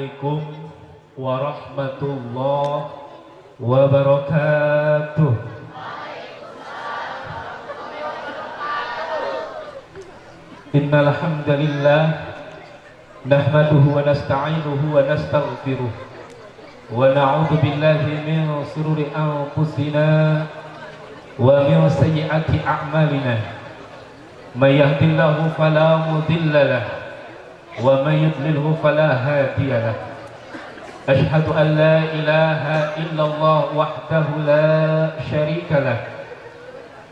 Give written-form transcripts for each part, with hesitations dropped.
Assalamualaikum warahmatullahi wabarakatuh. Innal hamdalillah nahmaduhu wa nasta'inuhu wa nastaghfiruh wa na'udzu billahi min shururi anfusina wa min sayyiati a'malina. May yahdihillahu fala mudilla lahu wa may yudlilhu fala hadiya lahu. Ashhadu an la ilaha illallah wahdahu la syarika lahu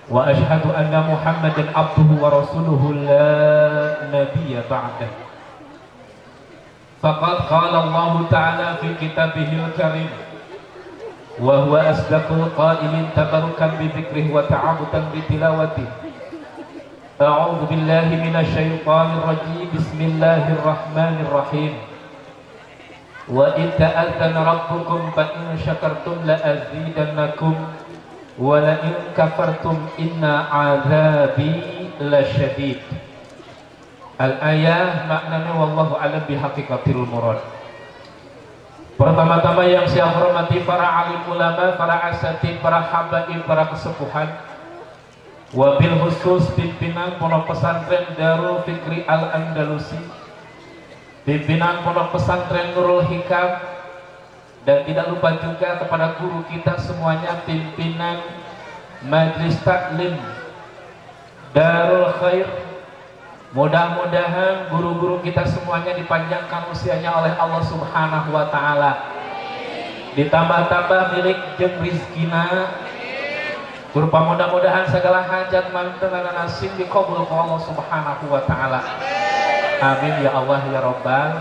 wa ashhadu anna Muhammadan abduhu wa rasuluhu la nabiyya ba'dah. Faqad qala Allah ta'ala fi kitabihil karim wa huwa asdaqul qailin tabarukan bi dzikrihi wa ta'abudan bi tilawatihi. A'udzu billahi minasy syaithanir rajim. Bismillahirrahmanirrahim. Wa in ta'adzana rabbukum fa in syakartum la azidannakum wa la in kafartum inna 'adzabi lasyadid. Al-ayah maknanya wallahu a'lam bihaqiqatil murad. Pertama-tama yang saya hormati para alim ulama, para asatidz, para habaib, para kesepuhan, wabil khusus pimpinan Pondok Pesantren Darul Fikri Al-Andalusi, pimpinan Pondok Pesantren Nurul Hikam, dan tidak lupa juga kepada guru kita semuanya, pimpinan Majelis Taklim Darul Khair. Mudah-mudahan guru-guru kita semuanya dipanjangkan usianya oleh Allah Subhanahu wa Ta'ala, ditambah-tambah milik jeung rizkina berupa mudah-mudahan segala hajat mantengan nasib dikabul oleh Allah Subhanahu wa Ta'ala. Amin ya Allah ya Rabbal.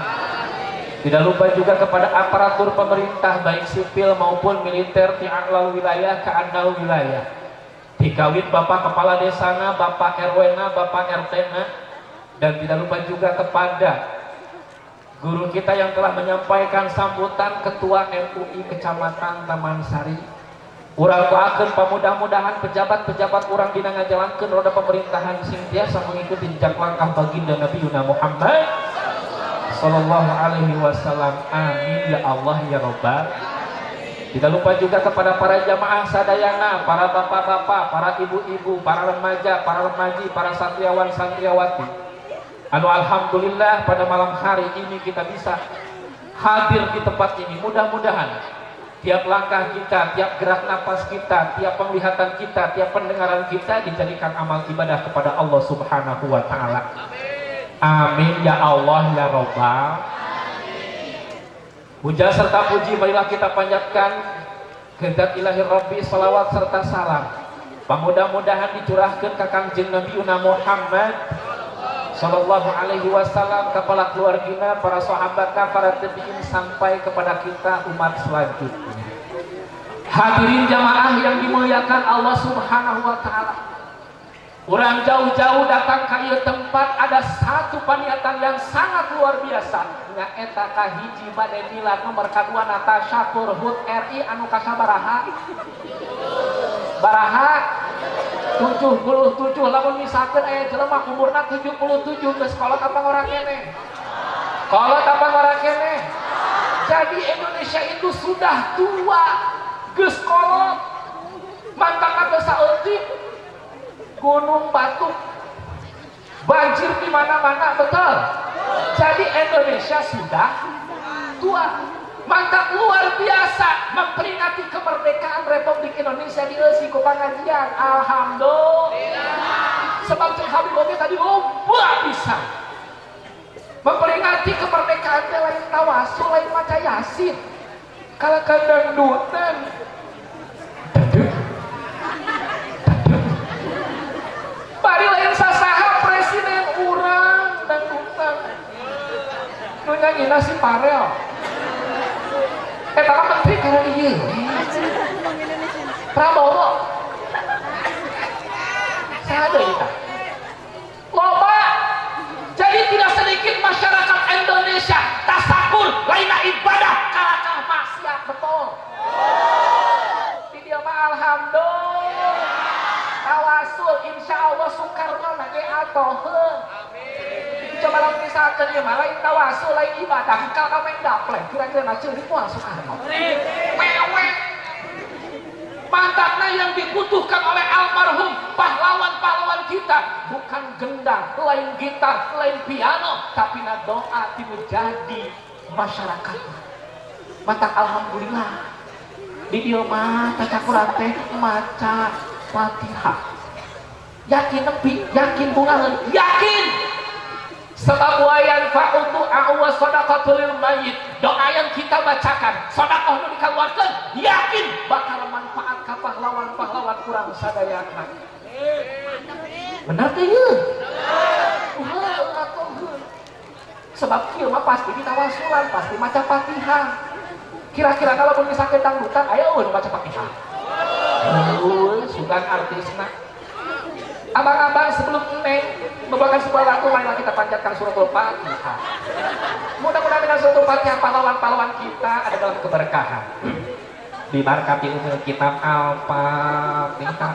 Tidak lupa juga kepada aparatur pemerintah baik sipil maupun militer di a'lal wilayah ke adnal wilayah, dikawin Bapak Kepala Desana, Bapak RW-na, Bapak RT-na, dan tidak lupa juga kepada guru kita yang telah menyampaikan sambutan Ketua MUI Kecamatan Taman Sari. Urang doakeun pamudah-mudahan pejabat-pejabat urang dina ngajalankeun roda pemerintahan senantiasa mengikuti jejak langkah baginda Nabi Muhammad sallallahu alaihi wasallam. Amin ya Allah ya Rabbal. Tidak lupa juga kepada para jamaah sadayana, para bapak-bapak, para ibu-ibu, para remaja, para remaji, para santriawan santriawati. Anu alhamdulillah pada malam hari ini kita bisa hadir di tempat ini. Mudah-mudahan tiap langkah kita, tiap gerak napas kita, tiap penglihatan kita, tiap pendengaran kita dijadikan amal ibadah kepada Allah Subhanahu wa Ta'ala. Amin ya Allah ya Rabbal. Puja serta puji marilah kita panjatkan kehendak ilahi Rabbi, salawat serta salam mudah-mudahan dicurahkan ke Kangjeng Nabi Muhammad sallallahu alaihi wasallam, kepala keluargina, para sahabatnya, para tabi'in, sampai kepada kita umat selanjutnya. Hadirin jamaah yang dimuliakan Allah Subhanahu wa Ta'ala, urang jauh-jauh datang ke ieu tempat ada satu paniatan yang sangat luar biasa, nyaeta kahiji bade milad, nomor kadua nata syakur HUT RI anu kasabaraha baraha 77. Lamun misalkan aya jelema umurna 77 geus kolot apa ngora keneh? Kolot apa ngora keneh? Jadi Indonesia itu sudah tua, geus kolot. Mantap geus saeutik. Gunung batu, banjir di mana-mana, betul. Jadi Indonesia sudah tua. Mantap luar biasa memperingati kemerdekaan Republik Indonesia di eusi ku pangajian. Alhamdulillah. Sebab Cek Habib oge tadi loba bisa. Memperingati kemerdekaan teh lain tawasul, lain maca Yasin. Kalakan dangdutan. Bari lain sasaha presiden urang dangdutan. Nu nyanyina si Parel. Eta menteri karena ieu. Prabowo. Sada eta. Loba. Jadi tidak sedikit masyarakat Indonesia tasakur lainna ibadah kalakah maksiat, betul. Di dieu mah alhamdulillah. Tawasul insyaallah sukarna ge atoheun. Amin. malah misalkan ya malah tawasul lain ibadah kalau kamu daplek kira-kira ceurik moal Soekarno mewek mandatnya yang dibutuhkan oleh almarhum pahlawan-pahlawan kita bukan gendang, lain gitar, lain piano tapi doa menjadi masyarakat mata alhamdulillah di dia mah cacakuran teh maca Fatihah yakin nepi yakin bungahan yakin sebab wayan fa'utu a'wa sadaqatul mayyit doa yang kita bacakan sedekah nu dikeluarkan yakin bakal manfaat ka pahlawan-pahlawan kurang sadayana benar teh ye sebab kieu mah pasti ditawasulan pasti maca Fatihah kira-kira kalau misalkan dangdutan ayo baca Fatihah sugan artisna abang-abang sebelum neng membawakan sebuah lagu marilah kita panjatkan suratul Fatihah mudah-mudahan dengan suratul Fatihah pahlawan-pahlawan kita ada dalam keberkahan diberkati umur kitab Al-Fatihah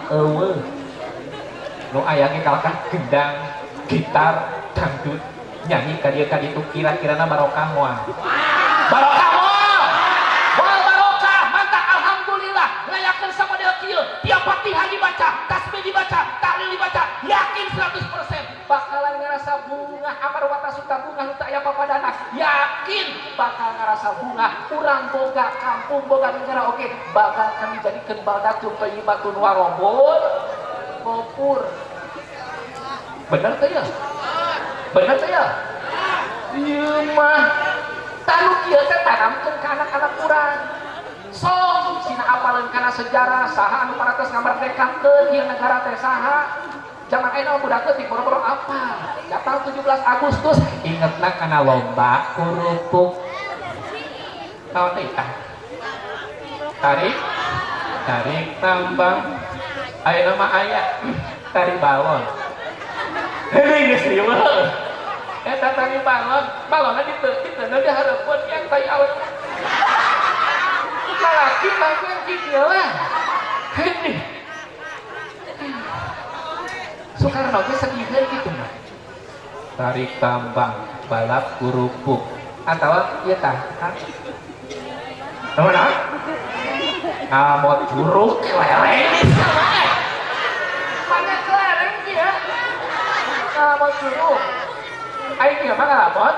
nu aya ge kalahkan gendang gitar dangdut nyanyi ka dieu ka ditu kira-kira barokah moal barokah moal barokah mantap alhamdulillah ngayakeun sama dia kieu tiap Fatihah dibaca tasbih dibaca tahlil dibaca yakin 100% bakalan ngerasa bunga amar wata suka bunga nu teu aya papadana yakin bakal ngerasa bunga urang boga kampung boga negara oke bakal kami jadikeun baldatun thayyibatun warabul kopur bener teh ya bener teh ya ieu mah tanu kieu teh tanamkeun ka anak-anak urang sok sina apaleun kana sejarah saha anu paratos ngamerdekakeun ieu negara teh saha zaman ayeuna budak leutik boro-boro apa datang 17 Agustus ingetna kana lomba kurupuk naon teh tarik tambang ayeuna mah aya tari balon heuh geus ieu mah eta tari balon balonna diteuneu dihareupeun yang tai awet lalaki mangkeun kieu lah heuh Soekarno ge sakieu kitu mah tarik tambang balap kurupuk atawa ieu tah naon ngamot curug kelereng mana kelereng dia ngamot curug aing ieu mah ngamot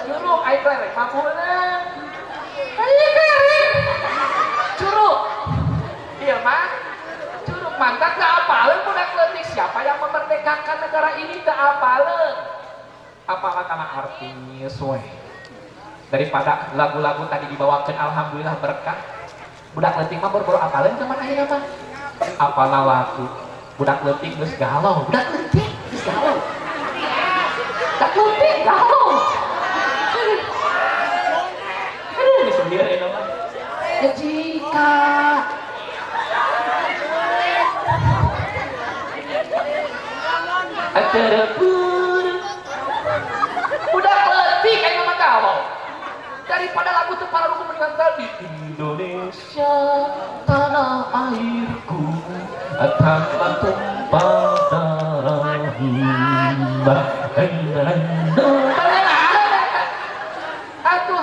curug aing kelereng mah beunang aing kelereng curug ieu mah curug mantap gak apaleun budak leutik siapa yang memerdekakan negara ini gak apaleun apalah kana artinya we daripada lagu-lagu tadi dibawakan alhamdulillah berkah budak leutik mah boro-boro apaleun cuman ayeuna mah apalna lagu budak leutik geus galau budak leutik geus galau budak leutik galau ini sendiri ayeuna mah ya jika aterepur budak leutik ayeuna mah galau daripada lagu itu para rukun dengan tadi Indonesia tanah airku tanah tumpah darah himbah atuh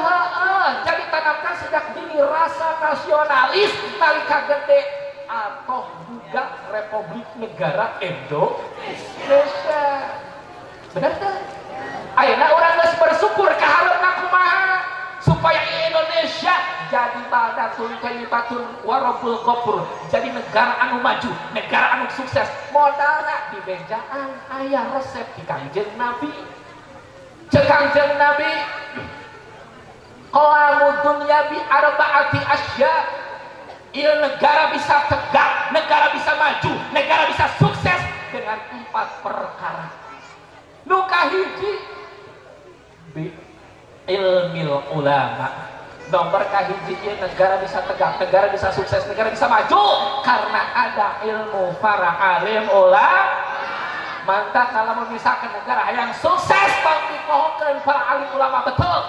jadi tanamkan sejak dini rasa nasionalis nalika gede atau juga Republik Negara Indonesia benar kan? Ayeuna urang geus bersyukur kahareupna kumaha supaya Indonesia jadi baldatun thayyibatun warabul qopur jadi negara anu maju negara anu sukses modalna di bejaan aya resep di Kangjeng Nabi cek Kangjeng Nabi qalamud dunya bi arbaati asya ieu negara bisa tegak negara bisa maju negara bisa sukses dengan 4 perkara nu kahiji bi ilmil ulama nomor kahiji negara bisa tegak negara bisa sukses negara bisa maju karena ada ilmu para alim ulama mantap kalau memisahkan negara yang sukses pangdipohokeun para alim ulama betul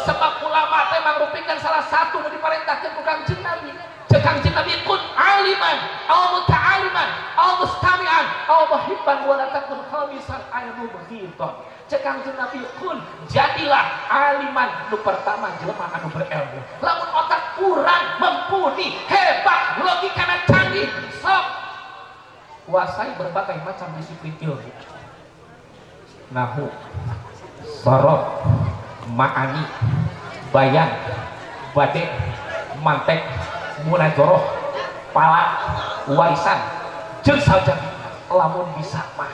sebab ulama teh mangrupikan salah satu dari diperintahkan ku Kangjeng Nabi cek Kangjeng Nabi kun aliman aw muta'aliman aw mustami'an aw muhibban wa la takun khamisan ayatu begitu. Cek Kangjeng Nabi kun jadilah aliman nu pertama jelema anu berilmu. Lamun otak kurang mumpuni hebat logikana canggih sok kuasai berbagai macam disiplin ilmu. Nahu, sorot, ma'ani, bayan, bade, mantek, munajoroh, pala, warisan, jeung saja lamun bisa mah.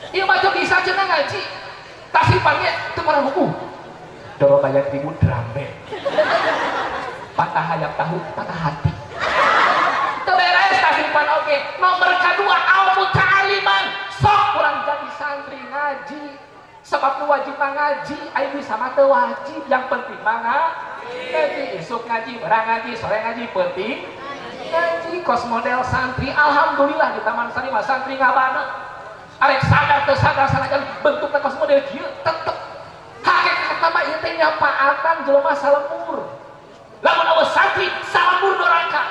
Ieu mah bisa cenah ngaji. Tasipannya teu marah hukum. Doro bayar ribu drambe. Patah hayang tahu, patah hati. Teu beres tasipan oge. Nomor kedua al-muta'aliman. Sok kurang jadi santri ngaji. Sebab nu wajib ngaji, aya bisa mah teu wajib. Yang penting mah ngaji. Esuk ngaji, barang ngaji, sore ngaji penting. Ngaji kos model santri. Alhamdulillah di Taman Sari mah santri ngabana. Arek sadar teu sadar sanajan bentukna kos model kieu tetep hakikat mah ieu teh nyapaatan jelema salemur. Lamun aweus santri salemur doraka.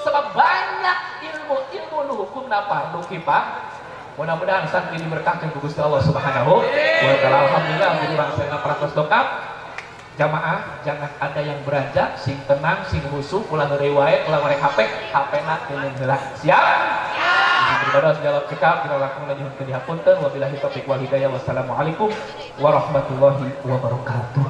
Sebab banyak ilmu nu hukumna fardu kifayah. Mudah-mudahan santri diberkahkan ku Gusti Allah Subhanahu wa taala. Alhamdulillah jadi bangsa pratos lengkap. Jamaah jangan ada yang beranjak, sing tenang, sing husu, ulah heureuy wae, ulah merek HP-na teuneung heula. Siap? Beribadah segala cekap kita lakukan lanjut ke dihapunten wabillahi taufiq wal hidayah wassalamualaikum warahmatullahi wabarakatuh.